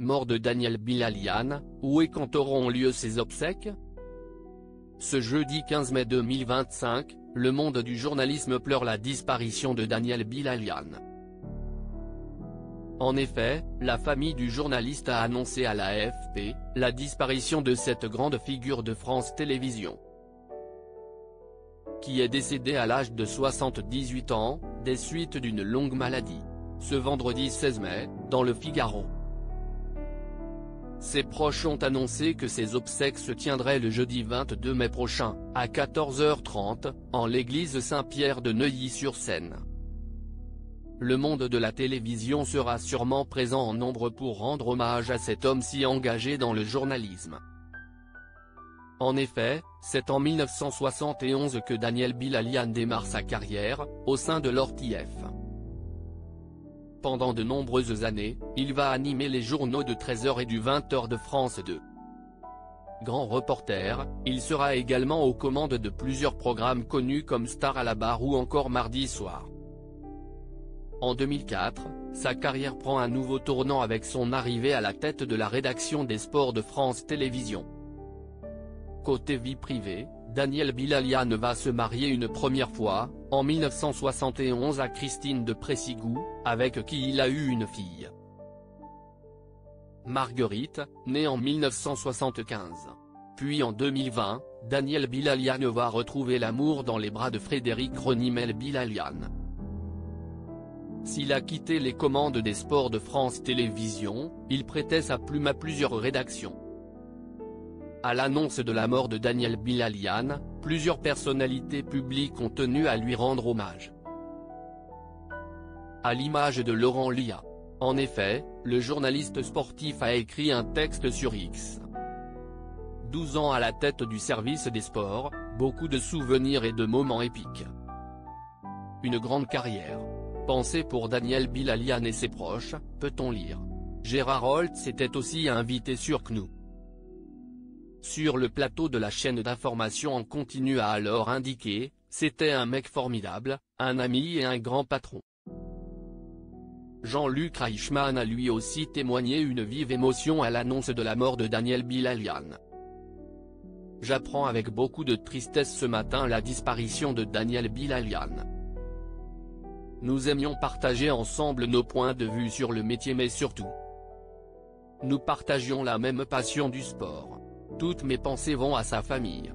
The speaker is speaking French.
mort de Daniel Bilalian, où et quand auront lieu ses obsèques? Ce jeudi 15 mai 2025, le monde du journalisme pleure la disparition de Daniel Bilalian. En effet, la famille du journaliste a annoncé à l'AFP la disparition de cette grande figure de France Télévisions, qui est décédé à l'âge de 78 ans, des suites d'une longue maladie. Ce vendredi 16 mai, dans Le Figaro. Ses proches ont annoncé que ses obsèques se tiendraient le jeudi 22 mai prochain, à 14h30, en l'église Saint-Pierre de Neuilly-sur-Seine. Le monde de la télévision sera sûrement présent en nombre pour rendre hommage à cet homme si engagé dans le journalisme. En effet, c'est en 1971 que Daniel Bilalian démarre sa carrière, au sein de l'ORTF. Pendant de nombreuses années, il va animer les journaux de 13h et du 20h de France 2. Grand reporter, il sera également aux commandes de plusieurs programmes connus comme Star à la barre ou encore Mardi soir. En 2004, sa carrière prend un nouveau tournant avec son arrivée à la tête de la rédaction des sports de France Télévisions. Côté vie privée, Daniel Bilalian va se marier une première fois, en 1971 à Christine de Pressigou, avec qui il a eu une fille. Marguerite, née en 1975. Puis en 2020, Daniel Bilalian va retrouver l'amour dans les bras de Frédéric Ronimel Bilalian. S'il a quitté les commandes des sports de France Télévisions, il prêtait sa plume à plusieurs rédactions. À l'annonce de la mort de Daniel Bilalian, plusieurs personnalités publiques ont tenu à lui rendre hommage. À l'image de Laurent Lia. En effet, le journaliste sportif a écrit un texte sur X. 12 ans à la tête du service des sports, beaucoup de souvenirs et de moments épiques. Une grande carrière. Pensée pour Daniel Bilalian et ses proches, peut-on lire. Gérard Holtz était aussi invité sur CNOU. Sur le plateau de la chaîne d'information en continu a alors indiqué, c'était un mec formidable, un ami et un grand patron. Jean-Luc Reichmann a lui aussi témoigné une vive émotion à l'annonce de la mort de Daniel Bilalian. J'apprends avec beaucoup de tristesse ce matin la disparition de Daniel Bilalian. Nous aimions partager ensemble nos points de vue sur le métier mais surtout, nous partagions la même passion du sport. Toutes mes pensées vont à sa famille.